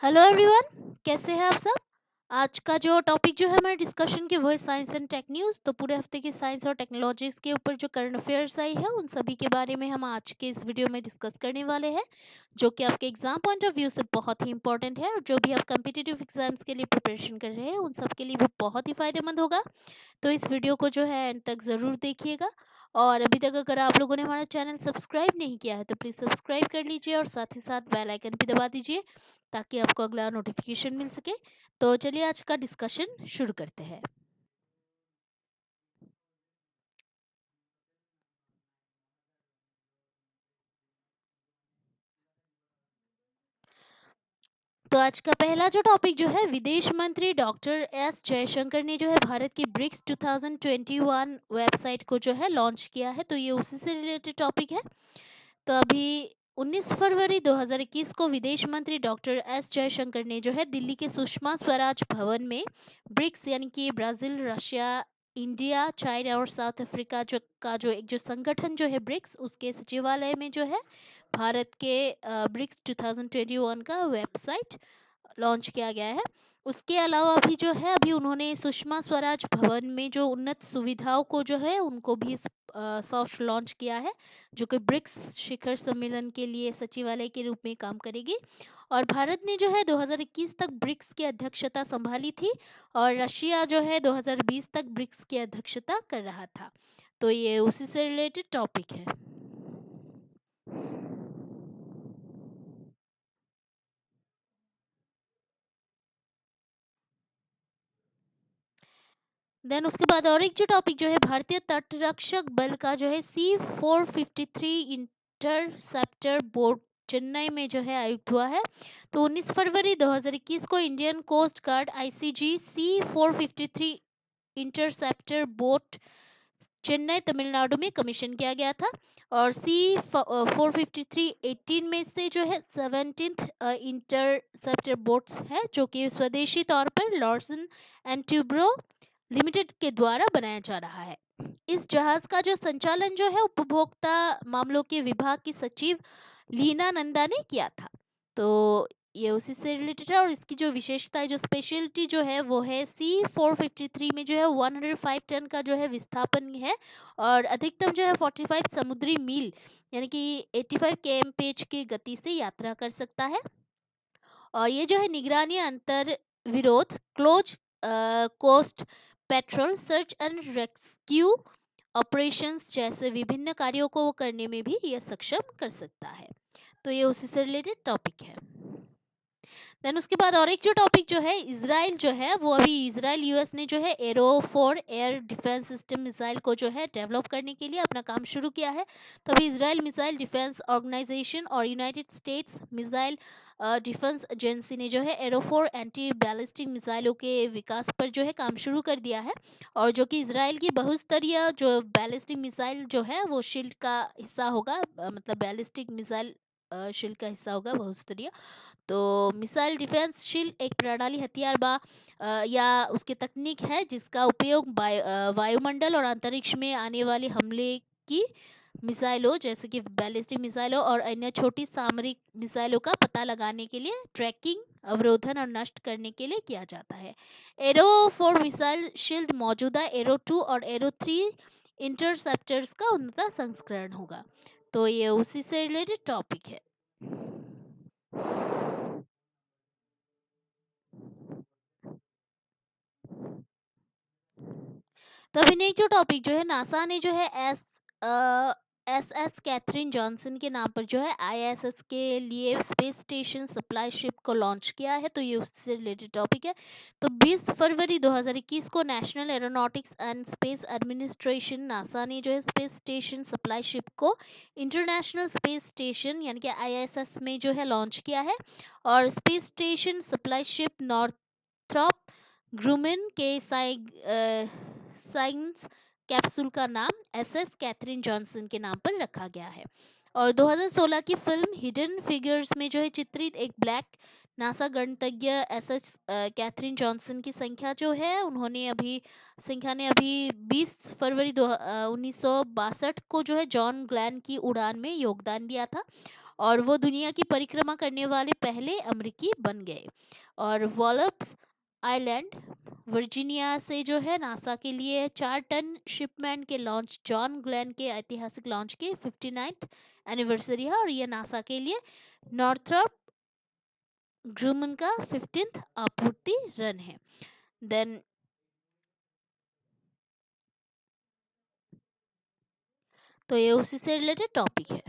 Hello everyone, कैसे हैं आप सब। आज का जो टॉपिक जो है हमारे डिस्कशन की वो है साइंस एंड टेक न्यूज़। तो पूरे हफ्ते की साइंस और टेक्नोलॉजीज के ऊपर जो करंट अफेयर्स आई है उन सभी के बारे में हम आज के इस वीडियो में डिस्कस करने वाले हैं, जो कि आपके एग्जाम पॉइंट ऑफ व्यू से बहुत ही इंपॉर्टेंट है और जो भी आप कम्पिटिटिव एग्जाम्स के लिए प्रिपरेशन कर रहे हैं उन सब के लिए वो बहुत ही फायदेमंद होगा। तो इस वीडियो को जो है एंड तक ज़रूर देखिएगा। और अभी तक अगर आप लोगों ने हमारा चैनल सब्सक्राइब नहीं किया है तो प्लीज़ सब्सक्राइब कर लीजिए और साथ ही साथ बेल आइकन भी दबा दीजिए ताकि आपको अगला नोटिफिकेशन मिल सके। तो चलिए आज का डिस्कशन शुरू करते हैं। तो आज का पहला जो टॉपिक जो है, विदेश मंत्री डॉक्टर एस जयशंकर ने जो है भारत की ब्रिक्स 2021 वेबसाइट को जो है लॉन्च किया है। तो ये उसी से रिलेटेड टॉपिक है। तो अभी 19 फरवरी 2021 को विदेश मंत्री डॉक्टर एस जयशंकर ने जो है दिल्ली के सुषमा स्वराज भवन में ब्रिक्स यानी कि ब्राजील, रशिया, इंडिया, चाइना और साउथ अफ्रीका जो एक जो संगठन जो है ब्रिक्स, उसके सचिवालय में जो है भारत के ब्रिक्स 2021 का वेबसाइट लॉन्च किया गया है। उसके अलावा भी जो है अभी उन्होंने सुषमा स्वराज भवन में जो उन्नत सुविधाओं को जो है उनको भी सॉफ्ट लॉन्च किया है, जो कि ब्रिक्स शिखर सम्मेलन के लिए सचिवालय के रूप में काम करेगी। और भारत ने जो है 2021 तक ब्रिक्स की अध्यक्षता संभाली थी और रशिया जो है 2020 तक ब्रिक्स की अध्यक्षता कर रहा था। तो ये उसी से रिलेटेड टॉपिक है। देन उसके बाद और एक जो टॉपिक जो है, भारतीय तटरक्षक बल का जो है C-453 इंटरसेप्टर बोट चेन्नई में जो है आयुक्त हुआ है। तो 19 फरवरी 2021 को Indian coast guard ICG C-453 interceptor boat Chennai Tamil Nadu में कमीशन किया गया था। और C-453 18 में से जो है 17th इंटरसेप्टर बोट्स है, जो कि स्वदेशी तौर पर लॉर्सन एंड ट्यूब्रो लिमिटेड के द्वारा बनाया जा रहा है। इस जहाज का जो संचालन जो है उपभोक्ता मामलों के विभाग की सचिव लीना नंदा ने किया था। तो ये उसी से रिलेटेड है। और इसकी जो विशेषता है, जो स्पेशलिटी जो है वो है C-453 में जो है 105 टन का जो है विस्थापन है और अधिकतम जो है 45 समुद्री मील यानी कि 85 kmph की गति से यात्रा कर सकता है। और ये जो है निगरानी, अंतर विरोध, close coast patrol, search and rescue operations जैसे विभिन्न कार्यों को करने में भी यह सक्षम कर सकता है। तो ये उसी से रिलेटेड टॉपिक है। देन उसके बाद और एक जो टॉपिक जो है, इसराइल जो है वो अभी इसराइल यूएस ने जो है arrow 4 air defence system missile को जो है डेवलप करने के लिए अपना काम शुरू किया है। तभी इसराइल मिसाइल डिफेंस ऑर्गेनाइजेशन और United states missile defence agency ने जो है एरो 4 एंटी बैलिस्टिक मिसाइलों के विकास पर जो है काम शुरू कर दिया है। और जो कि इसराइल की बहुस्तरीय जो बैलिस्टिक मिसाइल जो है वो शील्ड का हिस्सा होगा, मतलब बैलिस्टिक मिसाइल शील्ड का हिस्सा होगा बहुस्तरीय। तो मिसाइल डिफेंस शील्ड एक प्रणाली हथियार या उसकी तकनीक है जिसका उपयोग वायुमंडल और अंतरिक्ष में आने वाले हमले की मिसाइलों जैसे कि बैलिस्टिक मिसाइलों और अन्य छोटी सामरिक मिसाइलों का पता लगाने के लिए, ट्रैकिंग, अवरोधन और नष्ट करने के लिए किया जाता है। एरो 4 मिसाइल शील्ड मौजूदा एरो 2 और एरो 3 इंटरसेप्टर्स का उन्नत संस्करण होगा। तो ये उसी से रिलेटेड टॉपिक है। तो अभी नेक्स्ट जो टॉपिक जो है, नासा ने जो है एस कैथरीन जॉनसन के नाम पर जो है ISS के लिए स्पेस स्टेशन सप्लाई शिप को लॉन्च किया है। तो ये उससे रिलेटेड टॉपिक है। तो 20 फरवरी 2021 को national aeronautics and space administration NASA ने जो है स्पेस स्टेशन सप्लाई शिप को इंटरनेशनल स्पेस स्टेशन यानी कि ISS में जो है लॉन्च किया है। और space station supply ship Northrop Grumman के साइंस कैप्सूल का नाम SS कैथरीन जॉनसन के नाम पर रखा गया है। और 2016 की फिल्म हिडन फिगर्स में जो है चित्रित एक ब्लैक नासा गणतज्ञ SS कैथरीन जॉनसन की संख्या ने अभी 20 फरवरी 1962 को जो है जॉन ग्लैन की उड़ान में योगदान दिया था। और वो दुनिया की परिक्रमा करने वाले पहले अमेरिकी बन गए। और वॉलप्स आइलैंड वर्जीनिया से जो है नासा के लिए 4 टन शिपमेंट के लॉन्च, जॉन ग्लेन के ऐतिहासिक लॉन्च की 59th एनिवर्सरी है, और ये नासा के लिए नॉर्थरॉप ग्रूमन का 15th आपूर्ति रन है। देन तो ये उसी से रिलेटेड टॉपिक है।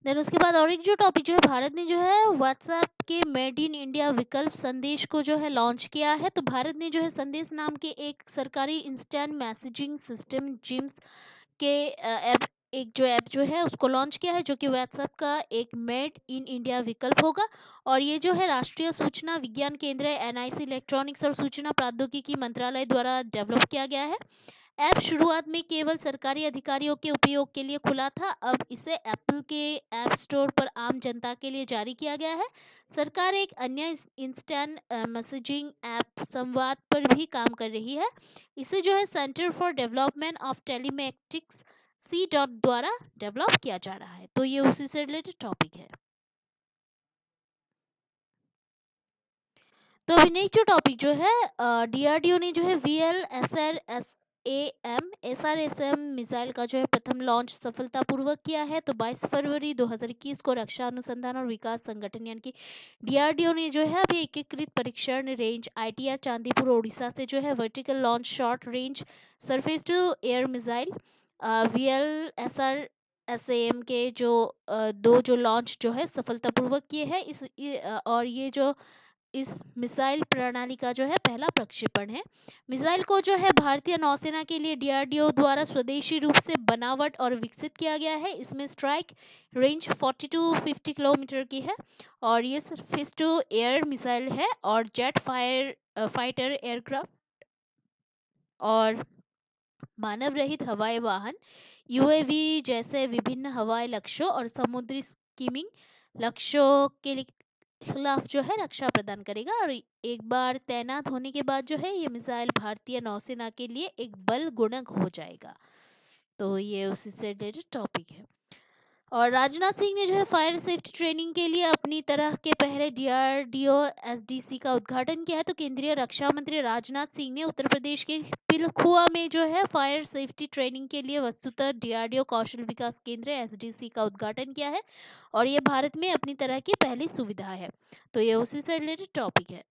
देन उसके बाद और एक जो टॉपिक जो है, भारत ने जो है व्हाट्सएप के मेड इन इंडिया विकल्प संदेश को जो है लॉन्च किया है। तो भारत ने जो है संदेश नाम के एक सरकारी इंस्टेंट मैसेजिंग सिस्टम जिम्स के ऐप, एक जो ऐप जो है उसको लॉन्च किया है, जो कि व्हाट्सएप का एक मेड इन इंडिया विकल्प होगा। और ये जो है राष्ट्रीय सूचना विज्ञान केंद्र एनआईसी इलेक्ट्रॉनिक्स और सूचना प्रौद्योगिकी मंत्रालय द्वारा डेवलप किया गया है। ऐप शुरुआत में केवल सरकारी अधिकारियों के उपयोग के लिए खुला था, अब इसे एप्पल के ऐप स्टोर पर आम जनता के लिए जारी किया गया है। सरकार एक अन्य इंस्टेंट मैसेजिंग ऐप संवाद पर भी काम कर रही है। इसे जो है centre for development of telematics C dot द्वारा डेवलप किया जा रहा है। तो ये उसी से रिलेटेड टॉपिक है। तो अभी नेक्स्ट जो टॉपिक जो है, डीआरडीओ ने जो है S R S M missile का जो है प्रथम लॉन्च सफलतापूर्वक किया है। तो 22 फरवरी 2021 को रक्षा अनुसंधान और विकास संगठन यानी कि डीआरडीओ ने जो है अभी एकीकृत परीक्षण रेंज आईटीआर चांदीपुर ओडिशा से जो है vertical launch short range surface to air missile VLSR-SAM के जो दो जो लॉन्च जो है सफलतापूर्वक किए हैं। और ये जो इस मिसाइल प्रणाली का जो है पहला प्रक्षेपण है। मिसाइल को जो है भारतीय नौसेना के लिए डीआरडीओ द्वारा स्वदेशी रूप से बनावट और विकसित किया गया है। इसमें स्ट्राइक रेंज 40 टू 50 किलोमीटर की है, और ये सरफेस टू एयर मिसाइल है, और जेट फाइटर एयरक्राफ्ट और मानव रहित हवाई वाहन यूएवी जैसे विभिन्न हवाई लक्ष्यों और समुद्री स्कीमिंग लक्ष्यों के लिए खिलाफ जो है रक्षा प्रदान करेगा। और एक बार तैनात होने के बाद जो है ये मिसाइल भारतीय नौसेना के लिए एक बल गुणक हो जाएगा। तो ये उसी से रिलेटेड टॉपिक है। और राजनाथ सिंह ने जो है फायर सेफ्टी ट्रेनिंग के लिए अपनी तरह के पहले डीआरडीओ एसडीसी का उद्घाटन किया है। तो केंद्रीय रक्षा मंत्री राजनाथ सिंह ने उत्तर प्रदेश के पिलखुआ में जो है फायर सेफ्टी ट्रेनिंग के लिए वस्तुतः डीआरडीओ कौशल विकास केंद्र एसडीसी का उद्घाटन किया है, और ये भारत में अपनी तरह की पहली सुविधा है। तो ये उसी से रिलेटेड टॉपिक है।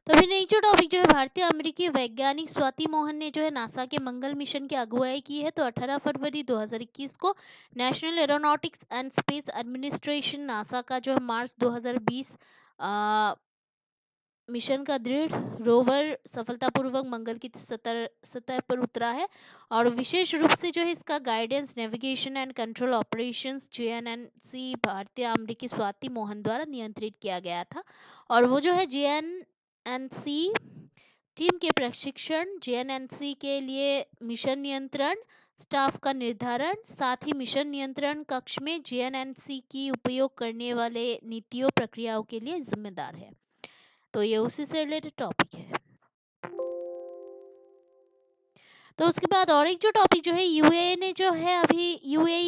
तो अभी नेक्स्ट जो टॉपिक जो है, भारतीय अमेरिकी वैज्ञानिक स्वाति मोहन ने जो है नासा के मंगल मिशन की अगुवाई की है। तो 18 फरवरी 2021 को national aeronautics and space administration NASA का जो है मार्च 2020 मिशन का दृढ़ रोवर सफलतापूर्वक मंगल की सतह पर उतरा है, और विशेष रूप से जो है इसका guidance navigation and control operations JNNC भारतीय अमेरिकी स्वाति मोहन द्वारा नियंत्रित किया गया था। और वो जो है JNNC टीम के प्रशिक्षण, JNNC के लिए मिशन नियंत्रण स्टाफ का निर्धारण, साथ ही मिशन नियंत्रण कक्ष में JNNC की उपयोग करने वाले नीतियों प्रक्रियाओं के लिए जिम्मेदार है। तो ये उसी से रिलेटेड टॉपिक है। तो उसके बाद और एक जो टॉपिक जो है, यूएई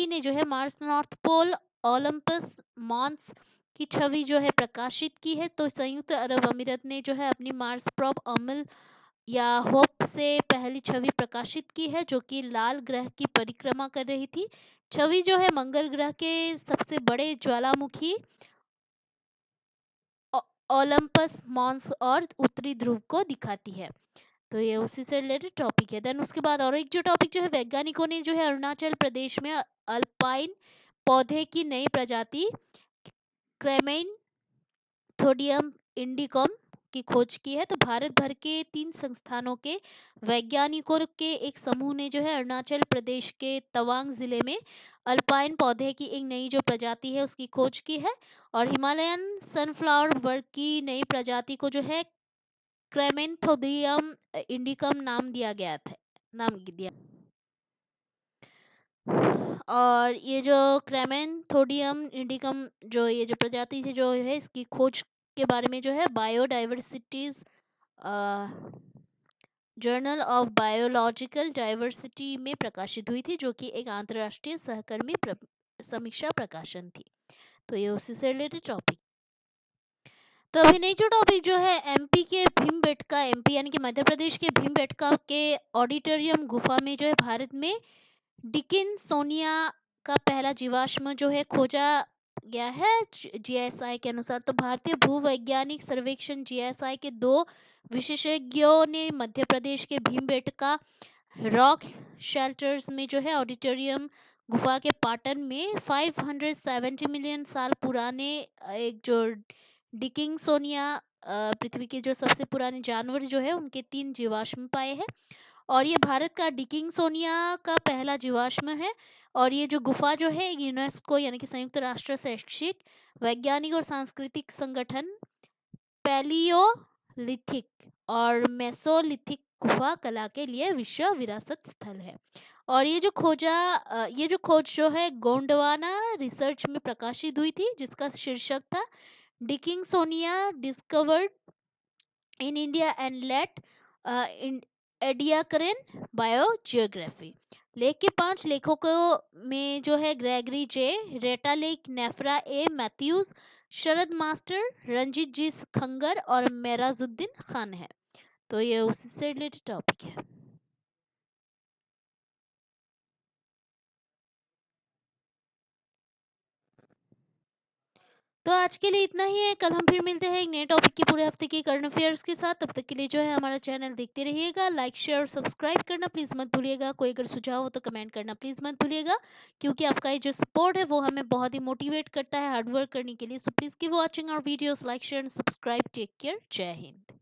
ने जो है Mars North Pole Olympus Mons की छवि जो है प्रकाशित की है। तो संयुक्त अरब अमीरत ने जो है अपनी मार्स प्रोब अमल या होप से पहली छवि प्रकाशित की है, जो कि लाल ग्रह की परिक्रमा कर रही थी। छवि जो है मंगल ग्रह के सबसे बड़े ज्वालामुखी ओलंपस मॉन्स और उत्तरी ध्रुव को दिखाती है। तो ये उसी से रिलेटेड टॉपिक है। देन उसके बाद और एक जो टॉपिक जो है, वैज्ञानिकों ने जो है अरुणाचल प्रदेश में अल्पाइन पौधे की नई प्रजाति क्रेमेइन थोडियम इंडिकम की खोज की है। तो भारत भर के 3 संस्थानों के वैज्ञानिकों के एक समूह ने जो है अरुणाचल प्रदेश के तवांग जिले में अल्पाइन पौधे की एक नई जो प्रजाति है उसकी खोज की है, और हिमालयन सनफ्लावर वर्ग की नई प्रजाति को जो है क्रेमेंथोडियम इंडिकम नाम दिया। और ये जो क्रेमेंथोडियम इंडिकम जो ये जो प्रजाति थी जो है इसकी खोज के बारे में जो है biodiversities journal of biological diversity में प्रकाशित हुई थी, जो कि एक अंतर्राष्ट्रीय सहकर्मी समीक्षा प्रकाशन थी। तो ये उसी से रिलेटेड टॉपिक। तो अभी नेक्स्ट टॉपिक जो है एमपी के भीमबेटका, एमपी यानी कि मध्य प्रदेश के भीमबेटका के ऑडिटोरियम गुफा में जो है भारत में डिकिंसोनिया का पहला जीवाश्म जो है खोजा गया है जीएसआई के अनुसार। तो भारतीय भूवैज्ञानिक सर्वेक्षण जीएसआई के 2 विशेषज्ञों ने मध्य प्रदेश के भीमबेटका रॉक शेल्टर्स में जो है ऑडिटोरियम गुफा के पाटन में 570 मिलियन साल पुराने एक जो डिकिंसोनिया पृथ्वी के जो सबसे पुराने जानवर जो है उनके 3 जीवाश्म पाए हैं। और ये भारत का डिकिंसोनिया का पहला जीवाश्म है। और ये जो गुफा जो है यूनेस्को यानी कि संयुक्त राष्ट्र शैक्षिक वैज्ञानिक और सांस्कृतिक संगठन पैलियोलिथिक और मेसोलिथिक गुफा कला के लिए विश्व विरासत स्थल है। और ये जो खोज जो है गोंडवाना रिसर्च में प्रकाशित हुई थी, जिसका शीर्षक था Dickinsonia discovered in India and late Ediacaran biogeography. लेख के 5 लेखकों में जो है ग्रेगरी जे, रेटा लेक, नेफ्रा ए मैथ्यूज, शरद मास्टर, रंजीत जी खंगर और मेराजुद्दीन खान है। तो ये उससे रिलेटेड टॉपिक है। तो आज के लिए इतना ही है। कल हम फिर मिलते हैं एक नए टॉपिक के पूरे हफ्ते के करंट अफेयर्स के साथ। तब तक के लिए जो है हमारा चैनल देखते रहिएगा, लाइक शेयर और सब्सक्राइब करना प्लीज़ मत भूलिएगा। कोई अगर सुझाव हो तो कमेंट करना प्लीज़ मत भूलिएगा, क्योंकि आपका ये जो सपोर्ट है वो हमें बहुत ही मोटिवेट करता है हार्ड वर्क करने के लिए। So please keep watching our videos, like share and subscribe. Take care, जय हिंद।